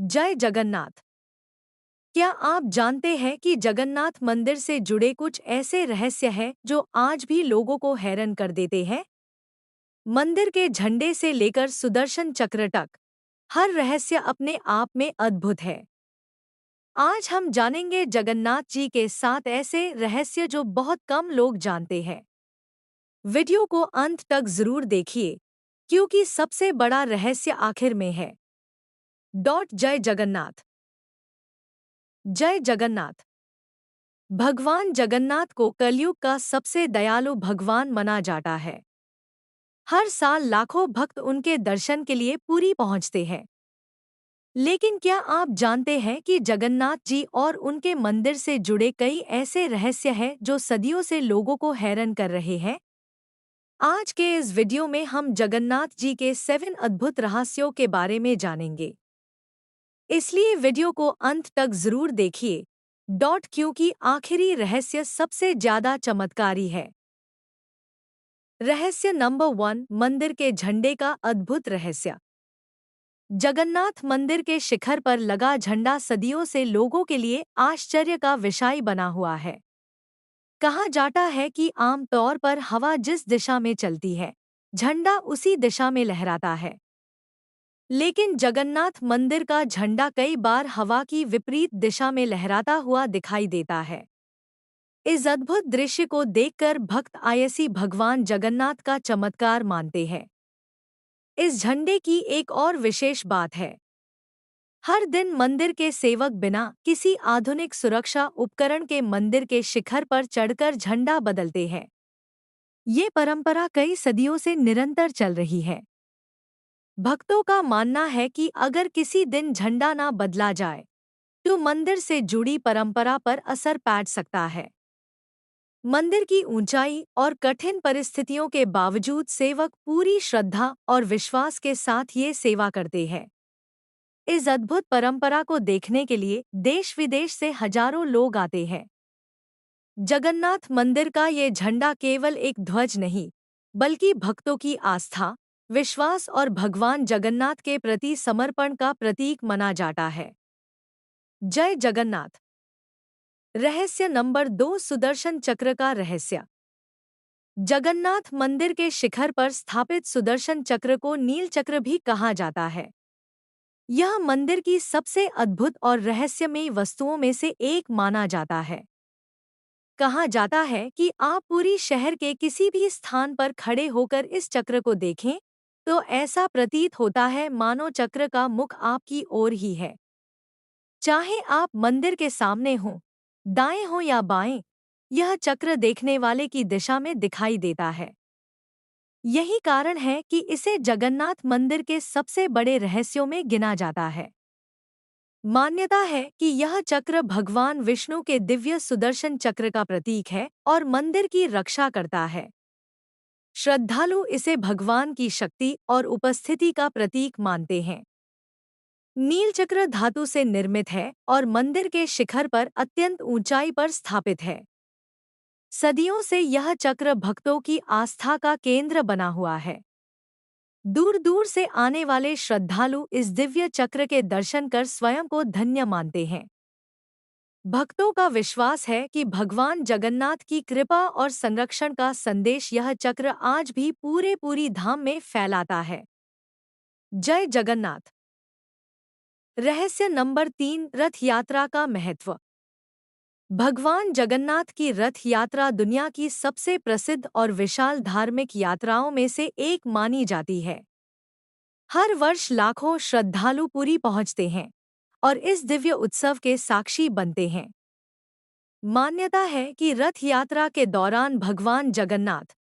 जय जगन्नाथ। क्या आप जानते हैं कि जगन्नाथ मंदिर से जुड़े कुछ ऐसे रहस्य हैं जो आज भी लोगों को हैरान कर देते हैं? मंदिर के झंडे से लेकर सुदर्शन चक्र तक हर रहस्य अपने आप में अद्भुत है। आज हम जानेंगे जगन्नाथ जी के 7 ऐसे रहस्य जो बहुत कम लोग जानते हैं। वीडियो को अंत तक जरूर देखिए, क्योंकि सबसे बड़ा रहस्य आखिर में है। जय जगन्नाथ। जय जगन्नाथ। भगवान जगन्नाथ को कलयुग का सबसे दयालु भगवान माना जाता है। हर साल लाखों भक्त उनके दर्शन के लिए पुरी पहुंचते हैं। लेकिन क्या आप जानते हैं कि जगन्नाथ जी और उनके मंदिर से जुड़े कई ऐसे रहस्य हैं जो सदियों से लोगों को हैरान कर रहे हैं? आज के इस वीडियो में हम जगन्नाथ जी के 7 अद्भुत रहस्यों के बारे में जानेंगे। इसलिए वीडियो को अंत तक जरूर देखिए। क्योंकि आखिरी रहस्य सबसे ज्यादा चमत्कारी है। रहस्य नंबर 1, मंदिर के झंडे का अद्भुत रहस्य। जगन्नाथ मंदिर के शिखर पर लगा झंडा सदियों से लोगों के लिए आश्चर्य का विषय बना हुआ है। कहा जाता है कि आम तौर पर हवा जिस दिशा में चलती है, झंडा उसी दिशा में लहराता है। लेकिन जगन्नाथ मंदिर का झंडा कई बार हवा की विपरीत दिशा में लहराता हुआ दिखाई देता है। इस अद्भुत दृश्य को देखकर भक्त आयसी भगवान जगन्नाथ का चमत्कार मानते हैं। इस झंडे की एक और विशेष बात है। हर दिन मंदिर के सेवक बिना किसी आधुनिक सुरक्षा उपकरण के मंदिर के शिखर पर चढ़कर झंडा बदलते हैं। ये परंपरा कई सदियों से निरंतर चल रही है। भक्तों का मानना है कि अगर किसी दिन झंडा ना बदला जाए, तो मंदिर से जुड़ी परंपरा पर असर पड़ सकता है। मंदिर की ऊंचाई और कठिन परिस्थितियों के बावजूद सेवक पूरी श्रद्धा और विश्वास के साथ ये सेवा करते हैं। इस अद्भुत परंपरा को देखने के लिए देश विदेश से हजारों लोग आते हैं। जगन्नाथ मंदिर का ये झंडा केवल एक ध्वज नहीं, बल्कि भक्तों की आस्था, विश्वास और भगवान जगन्नाथ के प्रति समर्पण का प्रतीक माना जाता है। जय जगन्नाथ। रहस्य नंबर 2, सुदर्शन चक्र का रहस्य। जगन्नाथ मंदिर के शिखर पर स्थापित सुदर्शन चक्र को नील चक्र भी कहा जाता है। यह मंदिर की सबसे अद्भुत और रहस्यमयी वस्तुओं में से एक माना जाता है। कहा जाता है कि आप पूरी शहर के किसी भी स्थान पर खड़े होकर इस चक्र को देखें, तो ऐसा प्रतीत होता है मानो चक्र का मुख आपकी ओर ही है। चाहे आप मंदिर के सामने हों, दाएं हों या बाएं, यह चक्र देखने वाले की दिशा में दिखाई देता है। यही कारण है कि इसे जगन्नाथ मंदिर के सबसे बड़े रहस्यों में गिना जाता है। मान्यता है कि यह चक्र भगवान विष्णु के दिव्य सुदर्शन चक्र का प्रतीक है और मंदिर की रक्षा करता है। श्रद्धालु इसे भगवान की शक्ति और उपस्थिति का प्रतीक मानते हैं। नील चक्र धातु से निर्मित है और मंदिर के शिखर पर अत्यंत ऊंचाई पर स्थापित है। सदियों से यह चक्र भक्तों की आस्था का केंद्र बना हुआ है। दूर दूर से आने वाले श्रद्धालु इस दिव्य चक्र के दर्शन कर स्वयं को धन्य मानते हैं। भक्तों का विश्वास है कि भगवान जगन्नाथ की कृपा और संरक्षण का संदेश यह चक्र आज भी पूरी धाम में फैलाता है। जय जगन्नाथ। रहस्य नंबर 3, रथ यात्रा का महत्व। भगवान जगन्नाथ की रथ यात्रा दुनिया की सबसे प्रसिद्ध और विशाल धार्मिक यात्राओं में से एक मानी जाती है। हर वर्ष लाखों श्रद्धालु पुरी पहुंचते हैं और इस दिव्य उत्सव के साक्षी बनते हैं। मान्यता है कि रथ यात्रा के दौरान भगवान जगन्नाथ,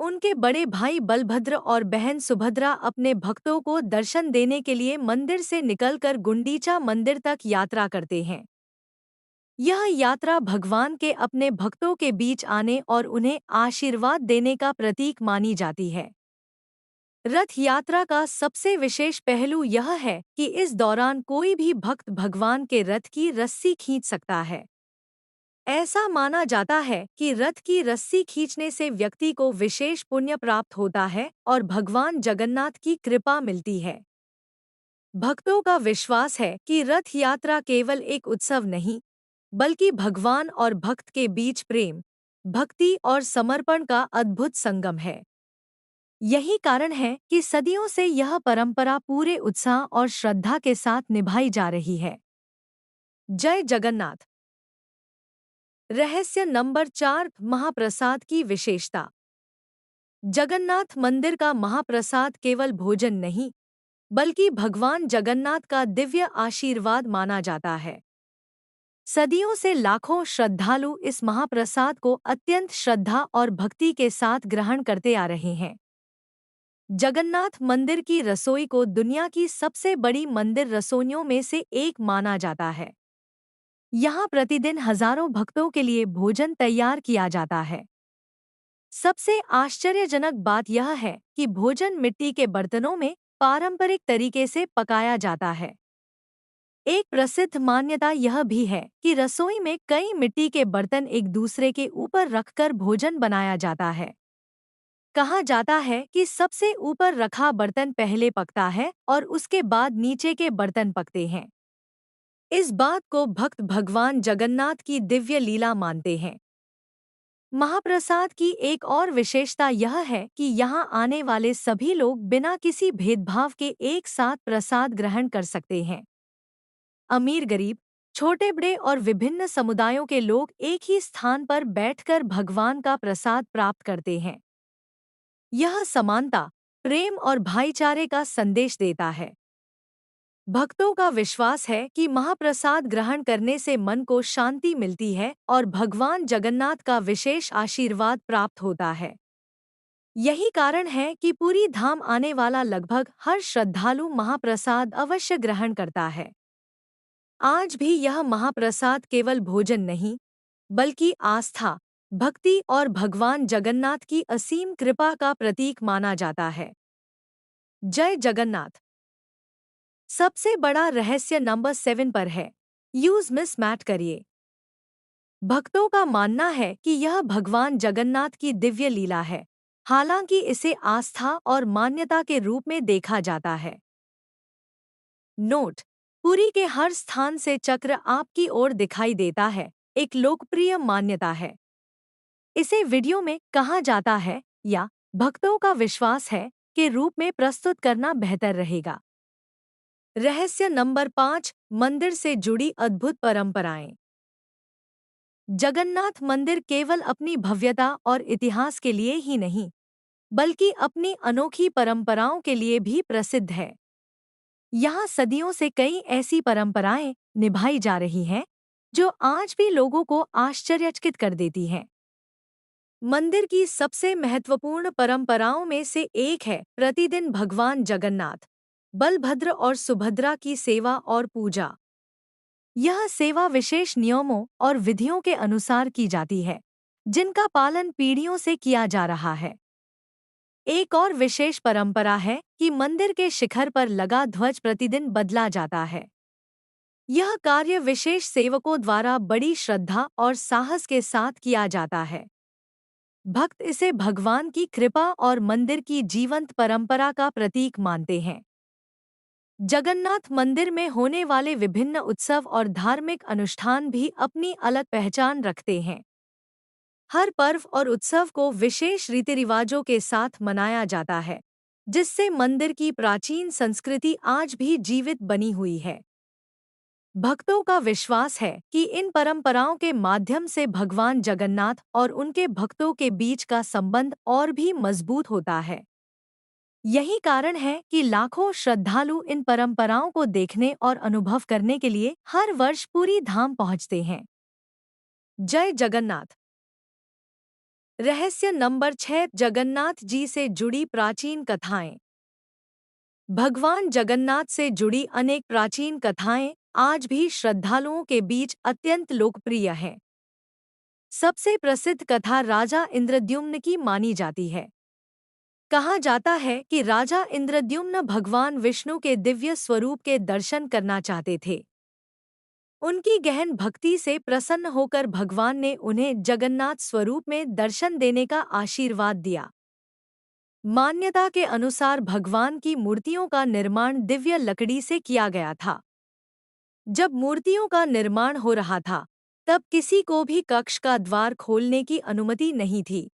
उनके बड़े भाई बलभद्र और बहन सुभद्रा अपने भक्तों को दर्शन देने के लिए मंदिर से निकलकर गुंडीचा मंदिर तक यात्रा करते हैं। यह यात्रा भगवान के अपने भक्तों के बीच आने और उन्हें आशीर्वाद देने का प्रतीक मानी जाती है। रथ यात्रा का सबसे विशेष पहलू यह है कि इस दौरान कोई भी भक्त भगवान के रथ की रस्सी खींच सकता है। ऐसा माना जाता है कि रथ की रस्सी खींचने से व्यक्ति को विशेष पुण्य प्राप्त होता है और भगवान जगन्नाथ की कृपा मिलती है। भक्तों का विश्वास है कि रथ यात्रा केवल एक उत्सव नहीं, बल्कि भगवान और भक्त के बीच प्रेम, भक्ति और समर्पण का अद्भुत संगम है। यही कारण है कि सदियों से यह परंपरा पूरे उत्साह और श्रद्धा के साथ निभाई जा रही है। जय जगन्नाथ। रहस्य नंबर 4, महाप्रसाद की विशेषता। जगन्नाथ मंदिर का महाप्रसाद केवल भोजन नहीं, बल्कि भगवान जगन्नाथ का दिव्य आशीर्वाद माना जाता है। सदियों से लाखों श्रद्धालु इस महाप्रसाद को अत्यंत श्रद्धा और भक्ति के साथ ग्रहण करते आ रहे हैं। जगन्नाथ मंदिर की रसोई को दुनिया की सबसे बड़ी मंदिर रसोइयों में से एक माना जाता है। यहाँ प्रतिदिन हजारों भक्तों के लिए भोजन तैयार किया जाता है। सबसे आश्चर्यजनक बात यह है कि भोजन मिट्टी के बर्तनों में पारंपरिक तरीके से पकाया जाता है। एक प्रसिद्ध मान्यता यह भी है कि रसोई में कई मिट्टी के बर्तन एक दूसरे के ऊपर रखकर भोजन बनाया जाता है। कहा जाता है कि सबसे ऊपर रखा बर्तन पहले पकता है और उसके बाद नीचे के बर्तन पकते हैं। इस बात को भक्त भगवान जगन्नाथ की दिव्य लीला मानते हैं। महाप्रसाद की एक और विशेषता यह है कि यहाँ आने वाले सभी लोग बिना किसी भेदभाव के एक साथ प्रसाद ग्रहण कर सकते हैं। अमीर गरीब, छोटे बड़े और विभिन्न समुदायों के लोग एक ही स्थान पर बैठकर भगवान का प्रसाद प्राप्त करते हैं। यह समानता, प्रेम और भाईचारे का संदेश देता है। भक्तों का विश्वास है कि महाप्रसाद ग्रहण करने से मन को शांति मिलती है और भगवान जगन्नाथ का विशेष आशीर्वाद प्राप्त होता है। यही कारण है कि पूरी धाम आने वाला लगभग हर श्रद्धालु महाप्रसाद अवश्य ग्रहण करता है। आज भी यह महाप्रसाद केवल भोजन नहीं, बल्कि आस्था, भक्ति और भगवान जगन्नाथ की असीम कृपा का प्रतीक माना जाता है। जय जगन्नाथ। सबसे बड़ा रहस्य नंबर 7 पर है, यूज मिस मैट करिए। भक्तों का मानना है कि यह भगवान जगन्नाथ की दिव्य लीला है, हालांकि इसे आस्था और मान्यता के रूप में देखा जाता है। नोट: पुरी के हर स्थान से चक्र आपकी ओर दिखाई देता है, एक लोकप्रिय मान्यता है। इसे वीडियो में कहा जाता है या भक्तों का विश्वास है के रूप में प्रस्तुत करना बेहतर रहेगा। रहस्य नंबर 5, मंदिर से जुड़ी अद्भुत परंपराएं। जगन्नाथ मंदिर केवल अपनी भव्यता और इतिहास के लिए ही नहीं, बल्कि अपनी अनोखी परंपराओं के लिए भी प्रसिद्ध है। यहाँ सदियों से कई ऐसी परंपराएं निभाई जा रही हैं, जो आज भी लोगों को आश्चर्यचकित कर देती हैं। मंदिर की सबसे महत्वपूर्ण परंपराओं में से एक है प्रतिदिन भगवान जगन्नाथ, बलभद्र और सुभद्रा की सेवा और पूजा। यह सेवा विशेष नियमों और विधियों के अनुसार की जाती है, जिनका पालन पीढ़ियों से किया जा रहा है। एक और विशेष परंपरा है कि मंदिर के शिखर पर लगा ध्वज प्रतिदिन बदला जाता है। यह कार्य विशेष सेवकों द्वारा बड़ी श्रद्धा और साहस के साथ किया जाता है। भक्त इसे भगवान की कृपा और मंदिर की जीवंत परंपरा का प्रतीक मानते हैं। जगन्नाथ मंदिर में होने वाले विभिन्न उत्सव और धार्मिक अनुष्ठान भी अपनी अलग पहचान रखते हैं। हर पर्व और उत्सव को विशेष रीति रिवाजों के साथ मनाया जाता है, जिससे मंदिर की प्राचीन संस्कृति आज भी जीवित बनी हुई है। भक्तों का विश्वास है कि इन परंपराओं के माध्यम से भगवान जगन्नाथ और उनके भक्तों के बीच का संबंध और भी मजबूत होता है। यही कारण है कि लाखों श्रद्धालु इन परंपराओं को देखने और अनुभव करने के लिए हर वर्ष पूरी धाम पहुंचते हैं। जय जगन्नाथ। रहस्य नंबर 6, जगन्नाथ जी से जुड़ी प्राचीन कथाएं। भगवान जगन्नाथ से जुड़ी अनेक प्राचीन कथाएं आज भी श्रद्धालुओं के बीच अत्यंत लोकप्रिय हैं। सबसे प्रसिद्ध कथा राजा इंद्रद्युम्न की मानी जाती है। कहा जाता है कि राजा इंद्रद्युम्न भगवान विष्णु के दिव्य स्वरूप के दर्शन करना चाहते थे। उनकी गहन भक्ति से प्रसन्न होकर भगवान ने उन्हें जगन्नाथ स्वरूप में दर्शन देने का आशीर्वाद दिया। मान्यता के अनुसार भगवान की मूर्तियों का निर्माण दिव्य लकड़ी से किया गया था। जब मूर्तियों का निर्माण हो रहा था, तब किसी को भी कक्ष का द्वार खोलने की अनुमति नहीं थी।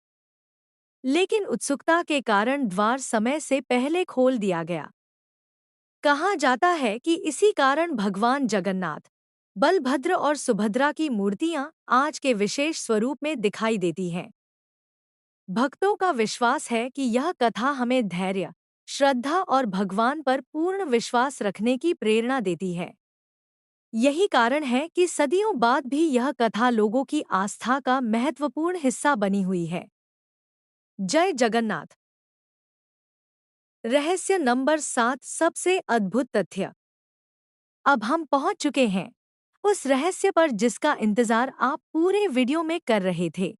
लेकिन उत्सुकता के कारण द्वार समय से पहले खोल दिया गया। कहा जाता है कि इसी कारण भगवान जगन्नाथ, बलभद्र और सुभद्रा की मूर्तियां आज के विशेष स्वरूप में दिखाई देती हैं। भक्तों का विश्वास है कि यह कथा हमें धैर्य, श्रद्धा और भगवान पर पूर्ण विश्वास रखने की प्रेरणा देती है। यही कारण है कि सदियों बाद भी यह कथा लोगों की आस्था का महत्वपूर्ण हिस्सा बनी हुई है। जय जगन्नाथ। रहस्य नंबर 7, सबसे अद्भुत तथ्य। अब हम पहुंच चुके हैं उस रहस्य पर जिसका इंतजार आप पूरे वीडियो में कर रहे थे।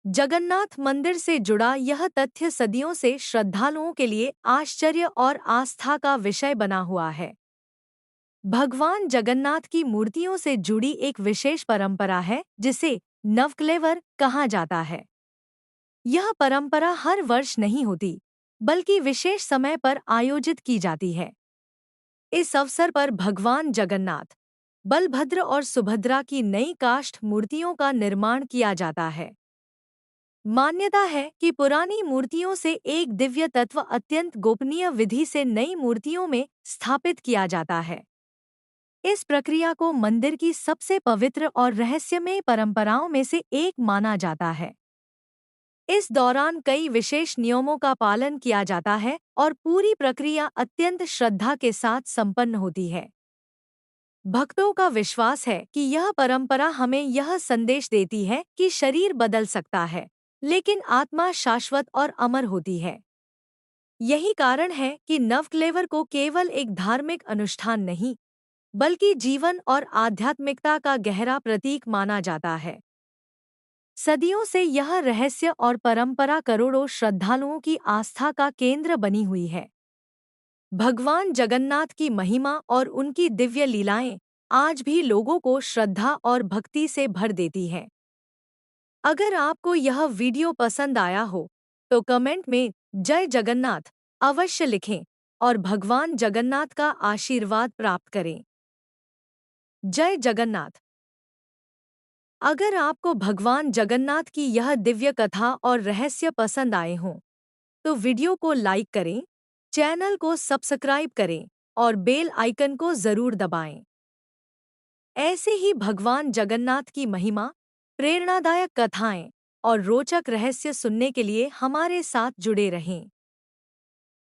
जगन्नाथ मंदिर से जुड़ा यह तथ्य सदियों से श्रद्धालुओं के लिए आश्चर्य और आस्था का विषय बना हुआ है। भगवान जगन्नाथ की मूर्तियों से जुड़ी एक विशेष परंपरा है जिसे नवकलेवर कहा जाता है। यह परंपरा हर वर्ष नहीं होती, बल्कि विशेष समय पर आयोजित की जाती है। इस अवसर पर भगवान जगन्नाथ, बलभद्र और सुभद्रा की नई काष्ठ मूर्तियों का निर्माण किया जाता है। मान्यता है कि पुरानी मूर्तियों से एक दिव्य तत्व अत्यंत गोपनीय विधि से नई मूर्तियों में स्थापित किया जाता है। इस प्रक्रिया को मंदिर की सबसे पवित्र और रहस्यमय परंपराओं में से एक माना जाता है। इस दौरान कई विशेष नियमों का पालन किया जाता है और पूरी प्रक्रिया अत्यंत श्रद्धा के साथ संपन्न होती है। भक्तों का विश्वास है कि यह परंपरा हमें यह संदेश देती है कि शरीर बदल सकता है, लेकिन आत्मा शाश्वत और अमर होती है। यही कारण है कि नवकलेवर को केवल एक धार्मिक अनुष्ठान नहीं, बल्कि जीवन और आध्यात्मिकता का गहरा प्रतीक माना जाता है। सदियों से यह रहस्य और परंपरा करोड़ों श्रद्धालुओं की आस्था का केंद्र बनी हुई है। भगवान जगन्नाथ की महिमा और उनकी दिव्य लीलाएं आज भी लोगों को श्रद्धा और भक्ति से भर देती हैं। अगर आपको यह वीडियो पसंद आया हो, तो कमेंट में जय जगन्नाथ अवश्य लिखें और भगवान जगन्नाथ का आशीर्वाद प्राप्त करें। जय जगन्नाथ। अगर आपको भगवान जगन्नाथ की यह दिव्य कथा और रहस्य पसंद आए हों, तो वीडियो को लाइक करें, चैनल को सब्सक्राइब करें और बेल आइकन को जरूर दबाएं। ऐसे ही भगवान जगन्नाथ की महिमा, प्रेरणादायक कथाएं और रोचक रहस्य सुनने के लिए हमारे साथ जुड़े रहें।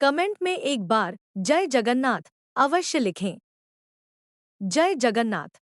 कमेंट में एक बार जय जगन्नाथ अवश्य लिखें। जय जगन्नाथ।